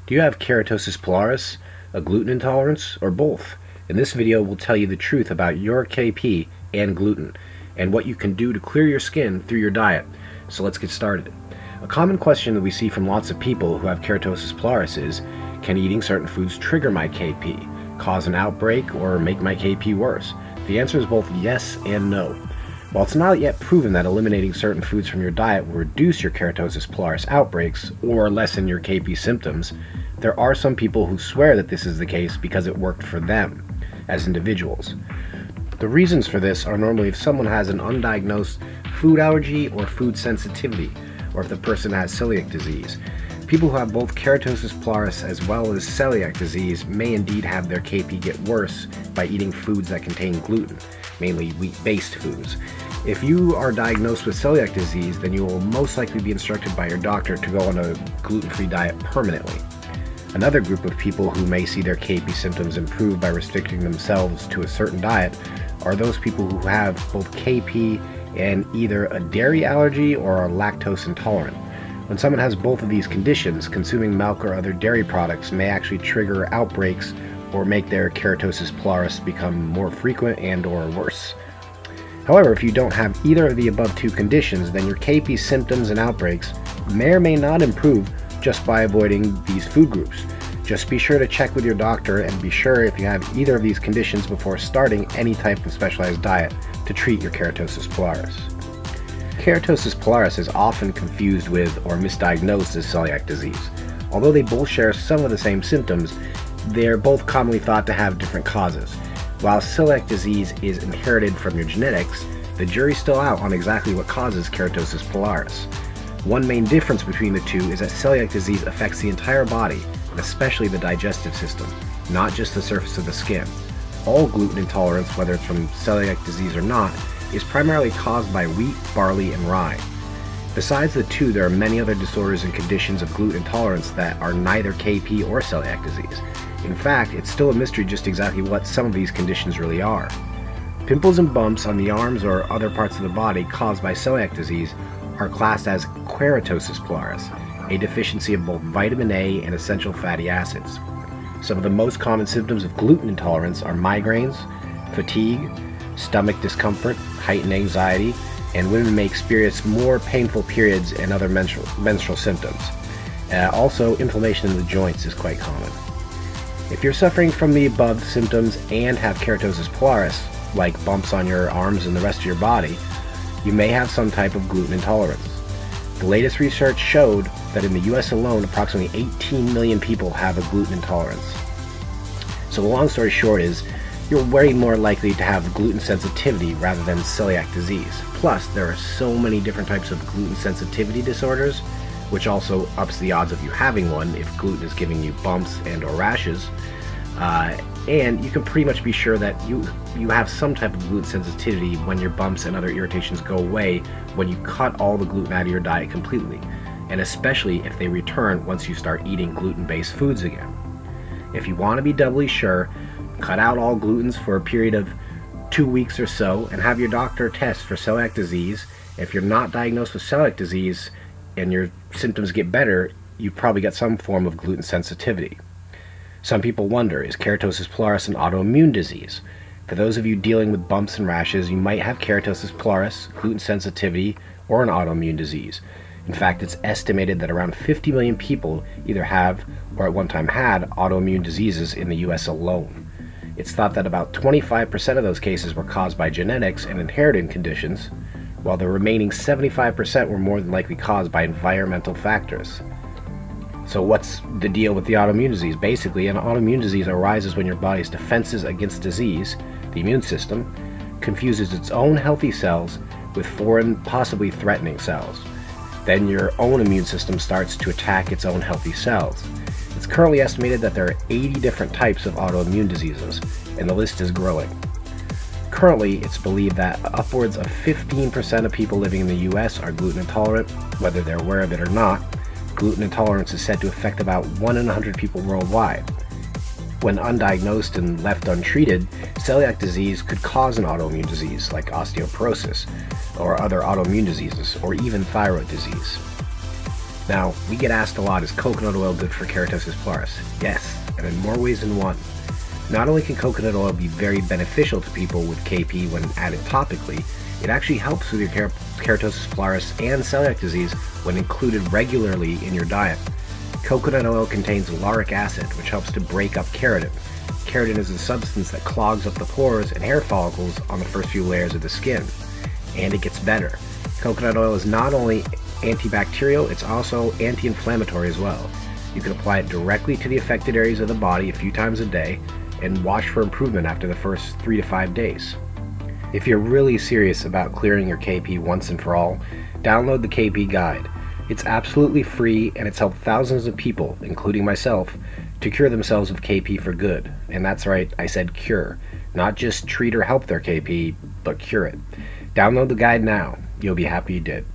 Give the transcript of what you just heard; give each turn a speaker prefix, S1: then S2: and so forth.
S1: Do you have keratosis pilaris, a gluten intolerance, or both? In this video, we'll tell you the truth about your KP and gluten, and what you can do to clear your skin through your diet. So let's get started. A common question that we see from lots of people who have keratosis pilaris is, can eating certain foods trigger my KP, cause an outbreak, or make my KP worse? The answer is both yes and no. While it's not yet proven that eliminating certain foods from your diet will reduce your keratosis pilaris outbreaks or lessen your KP symptoms, there are some people who swear that this is the case because it worked for them as individuals. The reasons for this are normally if someone has an undiagnosed food allergy or food sensitivity, or if the person has celiac disease. People who have both keratosis pilaris as well as celiac disease may indeed have their KP get worse by eating foods that contain gluten, mainly wheat-based foods. If you are diagnosed with celiac disease, then you will most likely be instructed by your doctor to go on a gluten-free diet permanently. Another group of people who may see their KP symptoms improve by restricting themselves to a certain diet are those people who have both KP and either a dairy allergy or are lactose intolerant. When someone has both of these conditions, consuming milk or other dairy products may actually trigger outbreaks or make their keratosis pilaris become more frequent and or worse. However, if you don't have either of the above two conditions, then your KP symptoms and outbreaks may or may not improve just by avoiding these food groups. Just be sure to check with your doctor and be sure if you have either of these conditions before starting any type of specialized diet to treat your keratosis pilaris. Keratosis pilaris is often confused with or misdiagnosed as celiac disease. Although they both share some of the same symptoms, they're both commonly thought to have different causes. While celiac disease is inherited from your genetics, the jury's still out on exactly what causes keratosis pilaris. One main difference between the two is that celiac disease affects the entire body, and especially the digestive system, not just the surface of the skin. All gluten intolerance, whether it's from celiac disease or not, is primarily caused by wheat, barley, and rye. Besides the two, there are many other disorders and conditions of gluten intolerance that are neither KP or celiac disease. In fact, it's still a mystery just exactly what some of these conditions really are. Pimples and bumps on the arms or other parts of the body caused by celiac disease are classed as keratosis pilaris, a deficiency of both vitamin A and essential fatty acids. Some of the most common symptoms of gluten intolerance are migraines, fatigue, stomach discomfort, heightened anxiety, and women may experience more painful periods and other menstrual symptoms. Also, inflammation in the joints is quite common. If you're suffering from the above symptoms and have keratosis pilaris, like bumps on your arms and the rest of your body, you may have some type of gluten intolerance. The latest research showed that in the US alone, approximately 18 million people have a gluten intolerance. So the long story short is, you're way more likely to have gluten sensitivity rather than celiac disease. Plus, there are so many different types of gluten sensitivity disorders, which also ups the odds of you having one if gluten is giving you bumps and or rashes. And you can pretty much be sure that you have some type of gluten sensitivity when your bumps and other irritations go away when you cut all the gluten out of your diet completely, and especially if they return once you start eating gluten-based foods again. If you want to be doubly sure, cut out all glutens for a period of 2 weeks or so and have your doctor test for celiac disease. If you're not diagnosed with celiac disease and your symptoms get better, you've probably got some form of gluten sensitivity. Some people wonder, is keratosis pilaris an autoimmune disease? For those of you dealing with bumps and rashes, you might have keratosis pilaris, gluten sensitivity, or an autoimmune disease. In fact, it's estimated that around 50 million people either have or at one time had autoimmune diseases in the US alone. It's thought that about 25% of those cases were caused by genetics and inherited conditions, while the remaining 75% were more than likely caused by environmental factors. So what's the deal with the autoimmune disease? Basically, an autoimmune disease arises when your body's defenses against disease, the immune system, confuses its own healthy cells with foreign, possibly threatening cells. Then your own immune system starts to attack its own healthy cells. It's currently estimated that there are 80 different types of autoimmune diseases, and the list is growing. Currently, it's believed that upwards of 15% of people living in the US are gluten intolerant, whether they're aware of it or not. Gluten intolerance is said to affect about 1 in 100 people worldwide. When undiagnosed and left untreated, celiac disease could cause an autoimmune disease like osteoporosis or other autoimmune diseases, or even thyroid disease. Now, we get asked a lot, is coconut oil good for keratosis pilaris? Yes, and in more ways than one. Not only can coconut oil be very beneficial to people with KP when added topically, it actually helps with your keratosis pilaris and celiac disease when included regularly in your diet. Coconut oil contains lauric acid, which helps to break up keratin. Keratin is a substance that clogs up the pores and hair follicles on the first few layers of the skin. And it gets better. Coconut oil is not only antibacterial, it's also anti-inflammatory as well. You can apply it directly to the affected areas of the body a few times a day and watch for improvement after the first 3 to 5 days. If you're really serious about clearing your KP once and for all, download the KP Guide. It's absolutely free and it's helped thousands of people, including myself, to cure themselves of KP for good. And that's right, I said cure. Not just treat or help their KP, but cure it. Download the guide now. You'll be happy you did.